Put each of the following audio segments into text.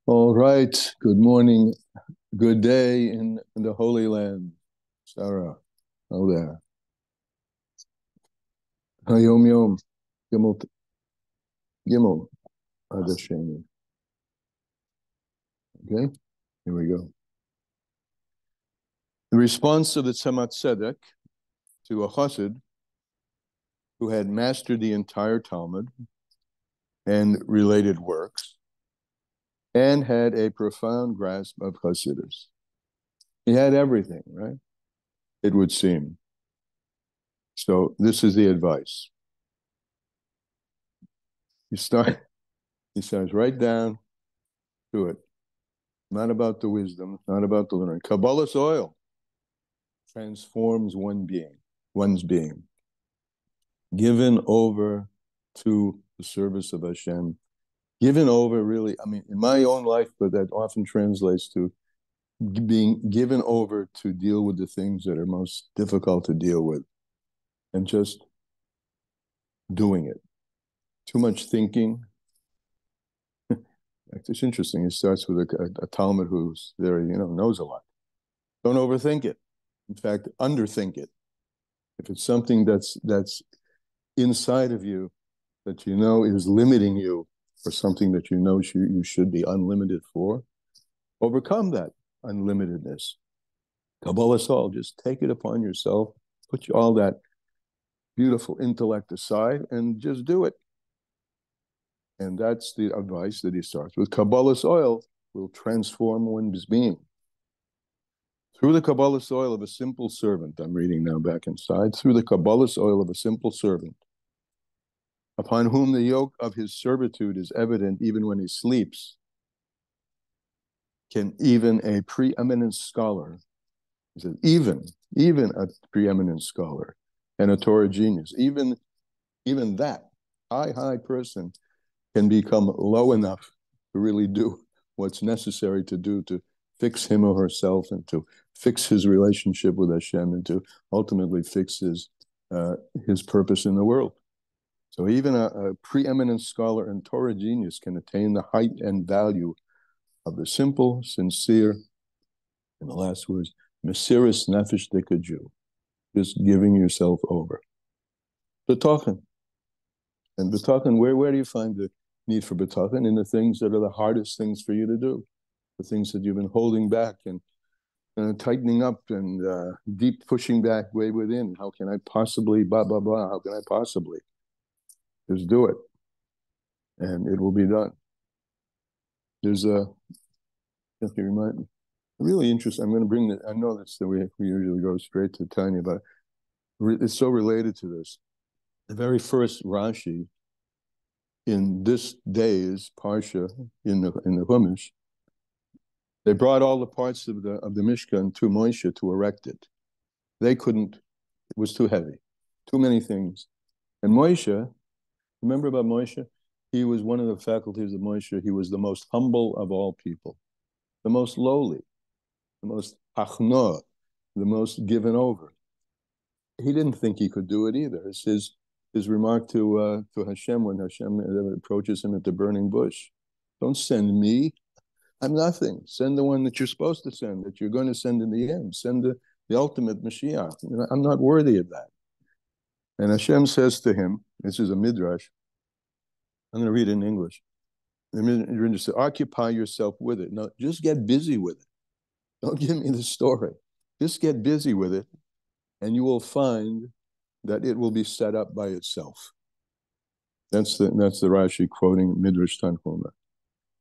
All right. Good morning. Good day in the Holy Land. Sarah, hello there. Hayom Yom. Gimel. Gimel. Adasheni. Okay, here we go. The response of the Tzemach Tzedek to a chassid who had mastered the entire Talmud and related works and had a profound grasp of Hasidus. He had everything, right? It would seem. So this is the advice. He starts right down to it. Not about the wisdom, not about the learning. Kabbalah's oil transforms one's being. Given over to the service of Hashem. Given over, really, I mean, in my own life, but that often translates to being given over to deal with the things that are most difficult to deal with and just doing it. Too much thinking. It's interesting. It starts with a Talmud who's very, knows a lot. Don't overthink it. In fact, underthink it. If it's something that's inside of you that you know is limiting you for something that you know you should be unlimited for, overcome that unlimitedness. Kabbalah Sol, just take it upon yourself, put all that beautiful intellect aside and just do it. And that's the advice that he starts with. Kabbalah's oil will transform one's being. Through the Kabbalah's oil of a simple servant, I'm reading now back inside, through the Kabbalah's oil of a simple servant, upon whom the yoke of his servitude is evident even when he sleeps, can even a preeminent scholar, he says, even a preeminent scholar and a Torah genius, even that high person can become low enough to really do what's necessary to do to fix him or herself and to fix his relationship with Hashem and to ultimately fix his purpose in the world. So even a preeminent scholar and Torah genius can attain the height and value of the simple, sincere, and the last words, Mesiris Nefesh Dikaju, just giving yourself over. B'tochen. And b'tochen, where do you find the need for b'tochen? In the things that are the hardest things for you to do, the things that you've been holding back and tightening up and deep pushing back way within. How can I possibly, blah, blah, blah, how can I possibly? Just do it. And it will be done. There's if you remind me, really interesting. I'm going to bring that. I know that's the way we usually go straight to Tanya, but it's so related to this. The very first Rashi in this day's Parsha in the Chumash, they brought all the parts of the Mishkan to Moshe to erect it. They couldn't, it was too heavy, too many things. And Moshe, remember about Moshe? He was one of the faculties of Moshe. He was the most humble of all people, the most lowly, the most hachnoah, the most given over. He didn't think he could do it either. It's his remark to Hashem when Hashem approaches him at the burning bush. Don't send me. I'm nothing. Send the one that you're supposed to send, that you're going to send in the end. Send the ultimate Mashiach. I'm not worthy of that. And Hashem says to him, this is a midrash. I'm going to read it in English. The midrash says, occupy yourself with it. No, just get busy with it. Don't give me the story. Just get busy with it, and you will find that it will be set up by itself. That's the Rashi quoting Midrash Tanhuma.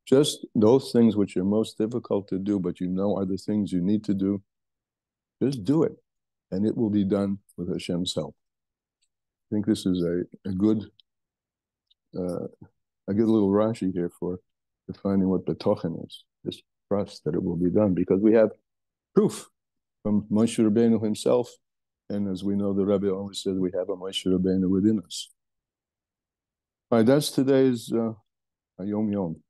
Just those things which are most difficult to do, but you know are the things you need to do, just do it, and it will be done with Hashem's help. I think this is a good little Rashi here for defining what betochen is. Just trust that it will be done, because we have proof from Moshe Rabbeinu himself, and as we know, the Rebbe always says we have a Moshe Rabbeinu within us. All right, that's today's Yom Yom.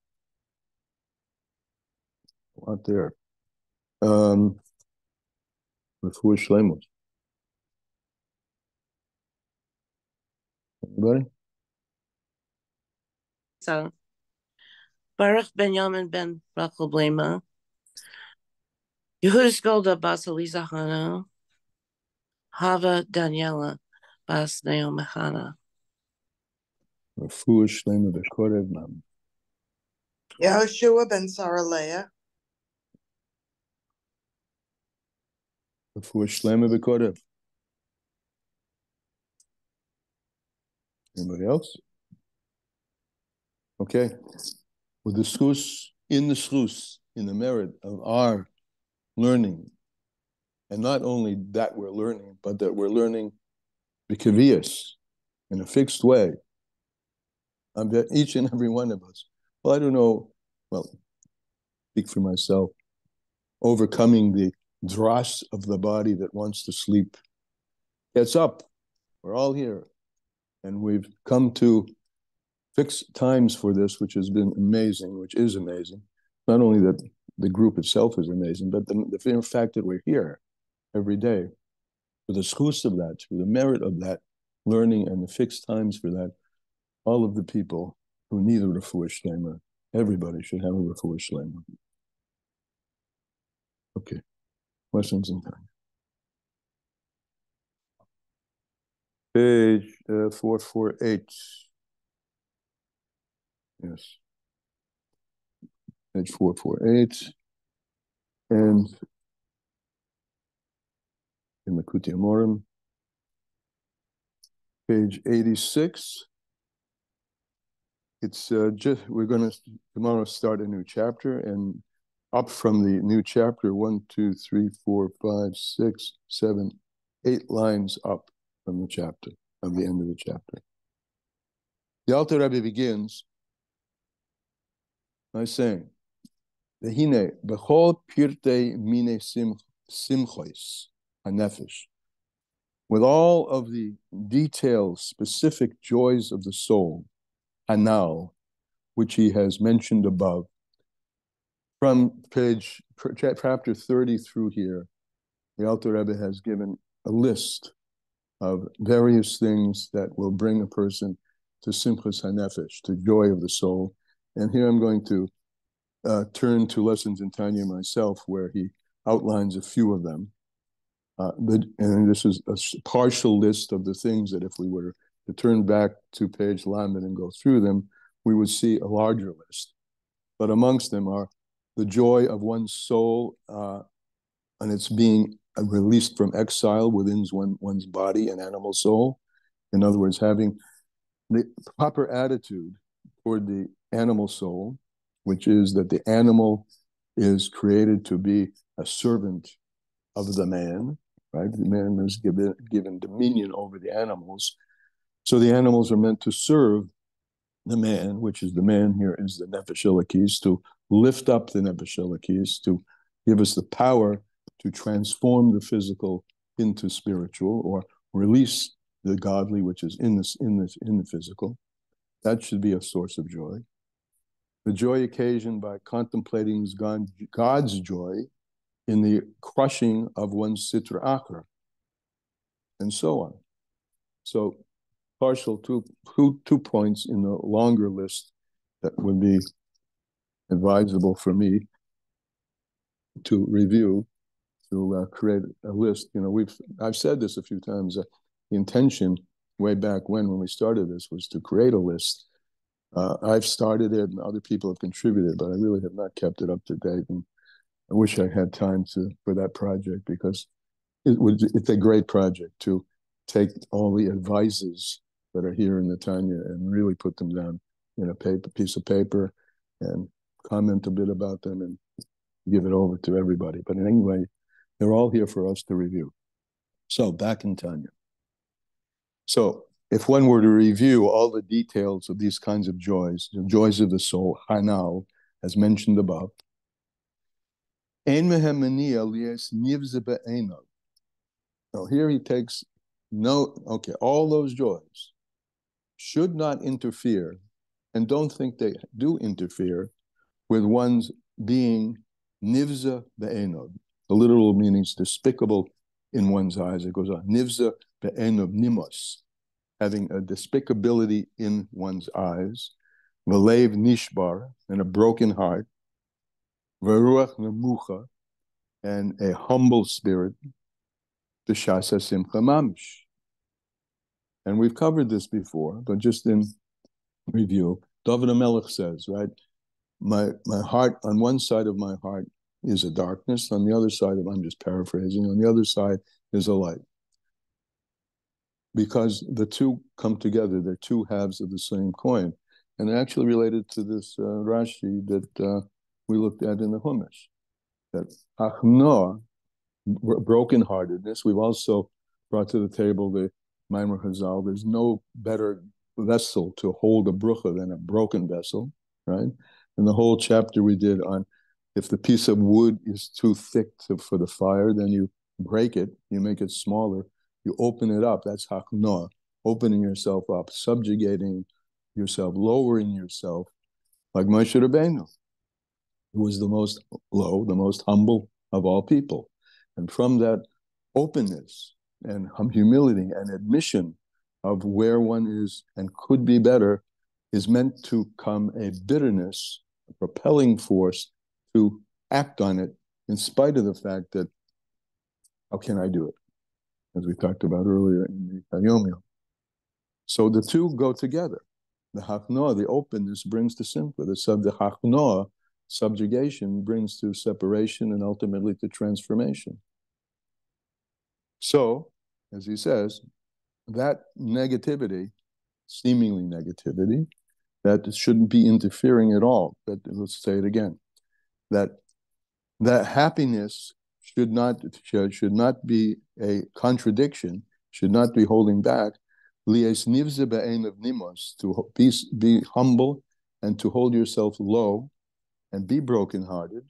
A lot there. Refuah Shleimus. Anybody? So Baruch Benjamin ben Rachelblema, Yehudis Golda bas Eliza Hana, Hava Daniela bas Naomechana. Refuah Shlema B'Korev Mam. Yehoshua ben Saraleah, Refuah Shlema B'Korev. Anybody else? Okay. We'll discuss in the merit of our learning. And not only that we're learning, but that we're learning b'kavius, in a fixed way. Each and every one of us. Well, I don't know, well, speak for myself, overcoming the dross of the body that wants to sleep. Gets up. We're all here. And we've come to fixed times for this, which has been amazing, which is amazing. Not only that the group itself is amazing, but the fact that we're here every day. For the schus of that, for the merit of that learning and the fixed times for that, all of the people who need a refuah shlema, everybody should have a refuah shlema. Okay, questions in time. Page 448. Yes. Page 448. And in the Likutei Amorim, page 86. It's we're going to tomorrow start a new chapter, and up from the new chapter, 1, 2, 3, 4, 5, 6, 7, 8 lines up from the chapter, of the end of the chapter. The Alter Rebbe begins by saying, "V'hine b'chol pirtei mine simchois hanefesh," with all of the detailed, specific joys of the soul, hanal, which he has mentioned above, from chapter 30 through here, the Alter Rebbe has given a list of various things that will bring a person to simchas hanefesh, to joy of the soul. And here I'm going to turn to Lessons in Tanya myself, where he outlines a few of them. And this is a partial list of the things that if we were to turn back to page Lamed and go through them, we would see a larger list. But amongst them are the joy of one's soul and its being released from exile within one's body and animal soul. In other words, having the proper attitude toward the animal soul, which is that the animal is created to be a servant of the man, right? The man is given dominion over the animals. So the animals are meant to serve the man, which is the man here is the Nefesh Elokis, to lift up the Nefesh Elokis, to give us the power to transform the physical into spiritual, or release the godly, which is in the physical. That should be a source of joy. The joy occasioned by contemplating God's joy in the crushing of one's sitra achra, and so on. So partial two points in the longer list that would be advisable for me to review, to create a list. You know, I've said this a few times. The intention way back when we started this was to create a list. I've started it, and other people have contributed, but I really have not kept it up to date. And I wish I had time for that project, because it's a great project to take all the advices that are here in the Tanya and really put them down in a piece of paper and comment a bit about them and give it over to everybody. But anyway, they're all here for us to review. So back in Tanya. So if one were to review all the details of these kinds of joys, the joys of the soul, hanal, as mentioned above, now here he takes note, okay, all those joys should not interfere, and don't think they do interfere, with one's being nivza be'enov. The literal meaning is despicable in one's eyes. It goes on, nivza be'enov nimos, having a despicability in one's eyes. v'leiv nishbar, and a broken heart, v'ruach nemucha, and a humble spirit, b'shasa simcha mamish. And we've covered this before, but just in review, David HaMelech says, right, my heart, on one side of my heart is a darkness, on the other side of, I'm just paraphrasing, on the other side is a light. Because the two come together, they're two halves of the same coin. And they're actually related to this Rashi that we looked at in the Chumash. That achnoah, brokenheartedness, we've also brought to the table the Maimer Chazal. There's no better vessel to hold a brucha than a broken vessel, right? And the whole chapter we did on if the piece of wood is too thick for the fire, then you break it, you make it smaller, you open it up. That's haknoah, opening yourself up, subjugating yourself, lowering yourself, like Moshe Rabbeinu, who was the most low, the most humble of all people. And from that openness and humility and admission of where one is and could be better is meant to come a bitterness, a propelling force to act on it in spite of the fact that, how can I do it? As we talked about earlier in the Yom Yom. So the two go together. The haknoah, the openness, brings to simcha. The haknoah, subjugation, brings to separation and ultimately to transformation. So, as he says, that negativity, seemingly negativity, that shouldn't be interfering at all. That, let's say it again, that happiness should not be a contradiction, should not be holding back. To be humble and to hold yourself low and be brokenhearted,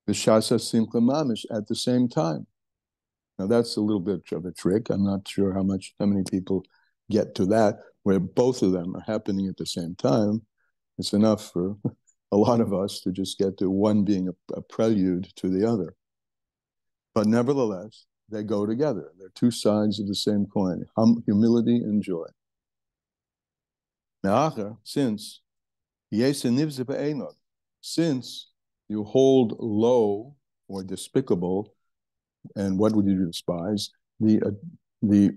v'shasa simcha mamish at the same time. Now that's a little bit of a trick. I'm not sure how many people get to that, where both of them are happening at the same time. It's enough for a lot of us to just get to one being a prelude to the other. But nevertheless, they go together. They're two sides of the same coin, humility and joy. Now, since you hold low or despicable, and what would you despise? The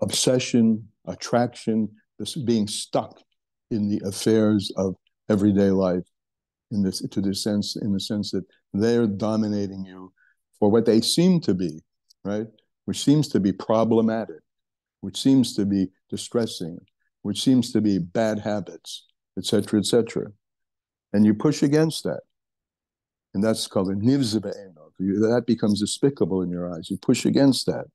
obsession, attraction, this being stuck in the affairs of everyday life, in the sense that they're dominating you for what they seem to be, right? Which seems to be problematic, which seems to be distressing, which seems to be bad habits, etc., etc. And you push against that. And that's called a nivza be'enov. That becomes despicable in your eyes. You push against that.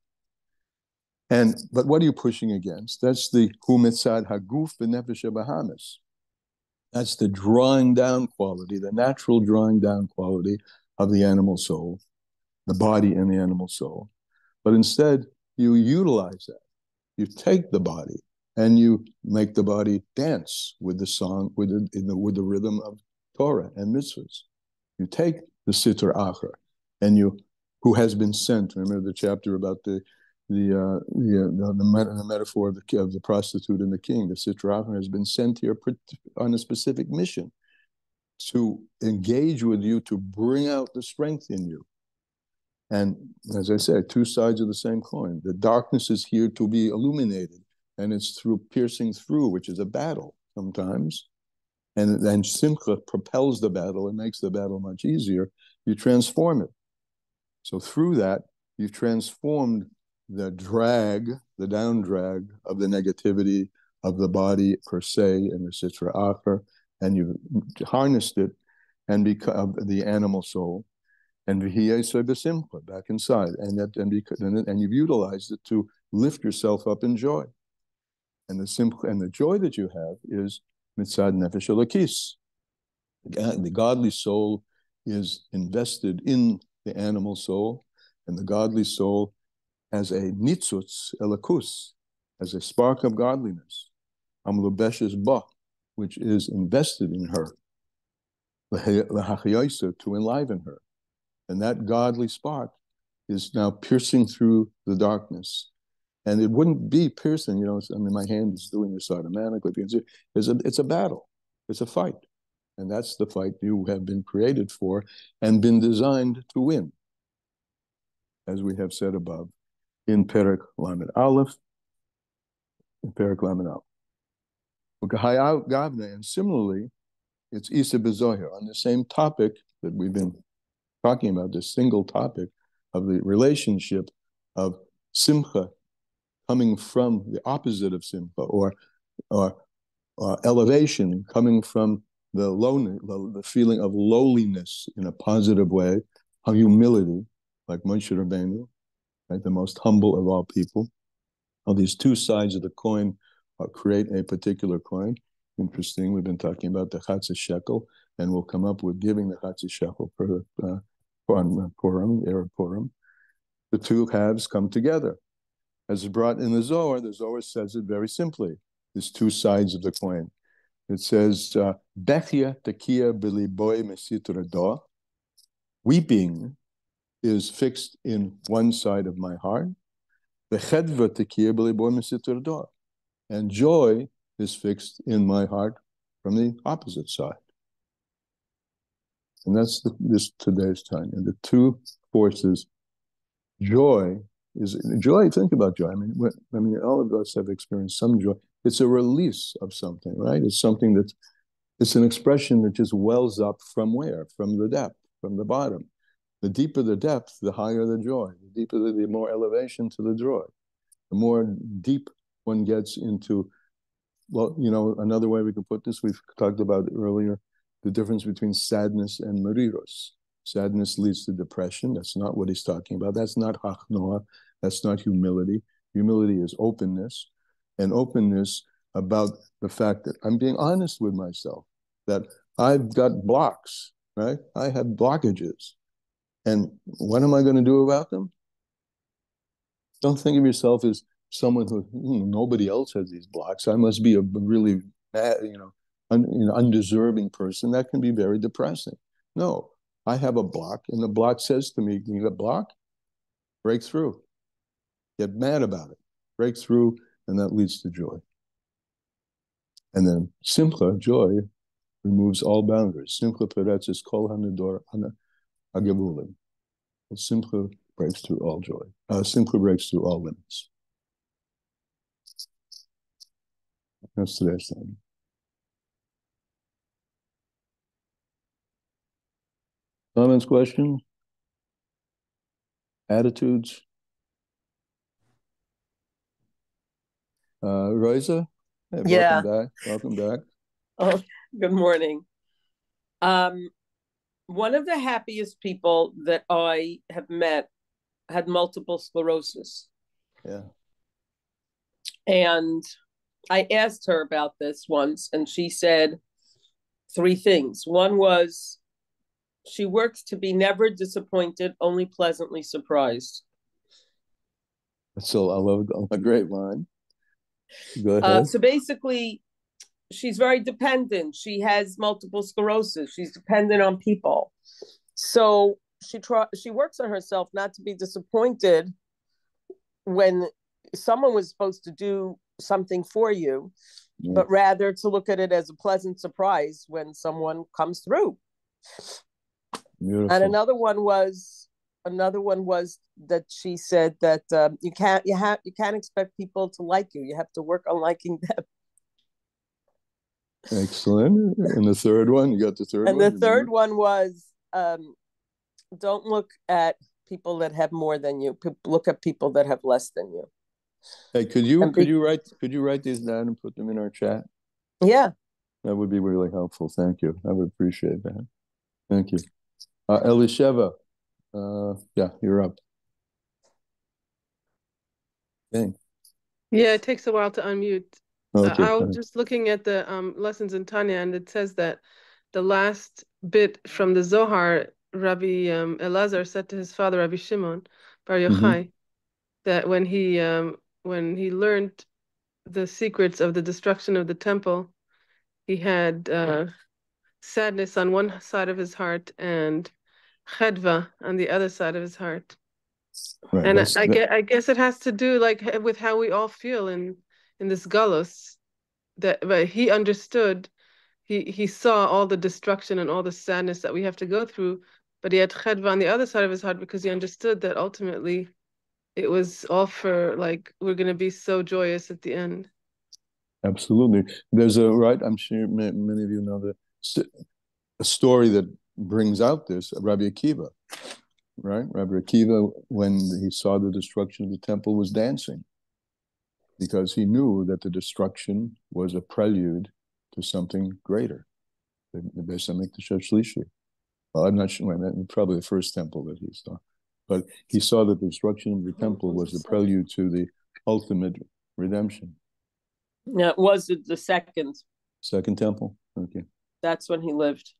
But what are you pushing against? That's the hu mitzad haguf v'nefesh habahamis. That's the drawing down quality, the natural drawing down quality of the animal soul, the body and the animal soul. But instead, you utilize that. You take the body and you make the body dance with the song, with the rhythm of Torah and mitzvahs. You take the Sitra Achra, and who has been sent. Remember the chapter about the metaphor of the prostitute and the king. The Sitra Achra has been sent here on a specific mission to engage with you, to bring out the strength in you. And as I said, two sides of the same coin. The darkness is here to be illuminated, and it's through piercing through, which is a battle sometimes. And then simcha propels the battle and makes the battle much easier. You transform it. So through that, you've transformed the down drag of the negativity of the body per se and the Sitra Achra, and you've harnessed it and become the animal soul, and back inside, and you've utilized it to lift yourself up in joy. And the joy that you have is mitzad nefesh elokis. The godly soul is invested in the animal soul, and the godly soul has a nitzutz elakus, as a spark of godliness, amlubeshes ba, which is invested in her, to enliven her. And that godly spark is now piercing through the darkness And it wouldn't be piercing, you know. I mean, my hand is doing this automatically. It's a battle. It's a fight. And that's the fight you have been created for and been designed to win, as we have said above, in Perek Lamed Aleph, in Perek Lamed Aleph. And similarly, it's Isa Bezohir on the same topic that we've been talking about, this single topic of the relationship of Simcha coming from the opposite of Simcha, or elevation coming from the feeling of lowliness in a positive way, humility, like Moshe Rabbeinu, right, the most humble of all people. How these two sides of the coin create a particular coin. Interesting. We've been talking about the Chatzah Shekel, and we'll come up with giving the Chatzah Shekel for Purim, Erev Purim. The two halves come together. As brought in the Zohar says it very simply. There's two sides of the coin. It says, Bechia tekia b'liboy mesitra do. Weeping is fixed in one side of my heart. V'chedva tekia b'liboy mesitra do. And joy is fixed in my heart from the opposite side. And that's this today's time. And the two forces, joy, think about joy. I mean, all of us have experienced some joy. It's a release of something, right? It's something it's an expression that just wells up from where? From the depth, from the bottom. The deeper the depth, the higher the joy. The deeper the more elevation to the joy. The more deep one gets into, well, you know, another way we could put this, we've talked about earlier, the difference between sadness and mariros. Sadness leads to depression. That's not what he's talking about. That's not hachnoah. That's not humility. Humility is openness, and openness about the fact that I'm being honest with myself, that I've got blocks, right? I have blockages. And what am I going to do about them? Don't think of yourself as someone who nobody else has these blocks. I must be a really bad, undeserving person. That can be very depressing. No, I have a block, and the block says to me, "You got a block? Break through. Get mad about it. Break through," and that leads to joy. And then simcha, joy, removes all boundaries. Simcha peretzes kol hanedor agavulim. Simcha breaks through all joy. Simcha breaks through all limits. That's today's thing. Comments, questions, attitudes? Rosa? Hey, Yeah. Welcome back. Oh, good morning. One of the happiest people that I have met had multiple sclerosis. Yeah. And I asked her about this once, and she said three things. One was she works to be never disappointed, only pleasantly surprised. So I love a great line. Go ahead. So basically, she's very dependent. She has multiple sclerosis. She's dependent on people. So she works on herself not to be disappointed when someone was supposed to do something for you, but rather to look at it as a pleasant surprise when someone comes through. Beautiful. And another one was that she said that you can't expect people to like you. You have to work on liking them. Excellent. And the third one, you got the third one? And the third one was don't look at people that have more than you. Look at people that have less than you. Hey, could you write these down and put them in our chat? Yeah. That would be really helpful. Thank you. I would appreciate that. Thank you. Elisheva, yeah, you're up. Okay. Yeah, it takes a while to unmute. Okay, I was just looking at the lessons in Tanya, and it says that the last bit from the Zohar, Rabbi Elazar said to his father, Rabbi Shimon Bar Yochai, that when he learned the secrets of the destruction of the temple, he had sadness on one side of his heart and chedva on the other side of his heart. Right. And I guess it has to do like with how we all feel in this galus. But he understood, he saw all the destruction and all the sadness that we have to go through, but he had chedva on the other side of his heart because he understood that ultimately it was all for like we're going to be so joyous at the end. Absolutely. There's I'm sure many of you know a story that brings out this, Rabbi Akiva, right? Rabbi Akiva, when he saw the destruction of the temple, was dancing because he knew that the destruction was a prelude to something greater, the Beis Hamikdash Shlishi. Well, I'm not sure, probably the first temple that he saw. But he saw that the destruction of the temple was the prelude to the ultimate redemption. Yeah, it was the second. Second temple? Okay. That's when he lived.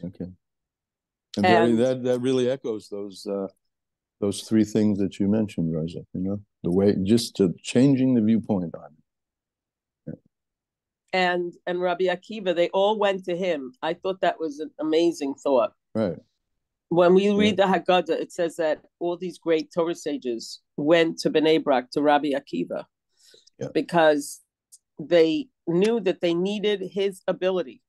Okay. And that really echoes those three things that you mentioned, Rosa, the way, just changing the viewpoint on it. And Rabbi Akiva, they all went to him. I thought that was an amazing thought. Right. When we read the Haggadah, it says that all these great Torah sages went to Bnei Brak, to Rabbi Akiva, because they knew that they needed his ability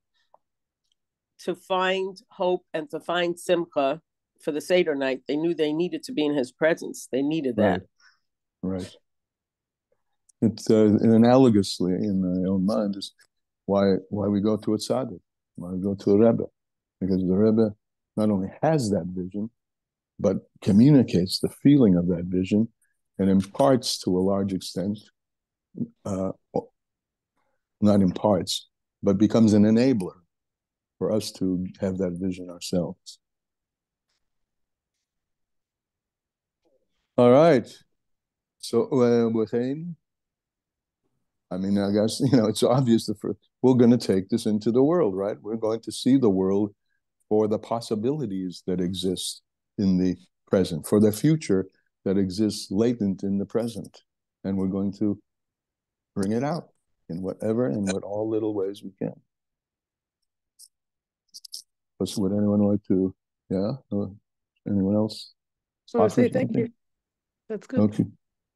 to find hope and to find simcha for the Seder night. They knew they needed to be in his presence. They needed that. Right. It's analogously in my own mind is why we go to a tzaddik, why we go to a Rebbe, because the Rebbe not only has that vision, but communicates the feeling of that vision and imparts to a large extent, not imparts, but becomes an enabler for us to have that vision ourselves. All right. So, Wahane, I mean, I guess, it's obvious that we're going to take this into the world, right? We're going to see the world for the possibilities that exist in the present, for the future that exists latent in the present. And we're going to bring it out in what all little ways we can. Would anyone like to, anyone else? I want to say thank you. That's good. Okay.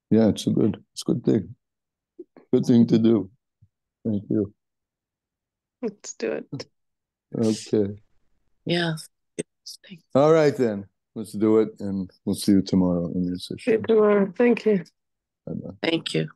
Yeah, it's a good thing. Good thing to do. Thank you. Let's do it. Okay. Yeah. All right, then. Let's do it, and we'll see you tomorrow in your session. See you tomorrow. Thank you. Bye-bye. Thank you.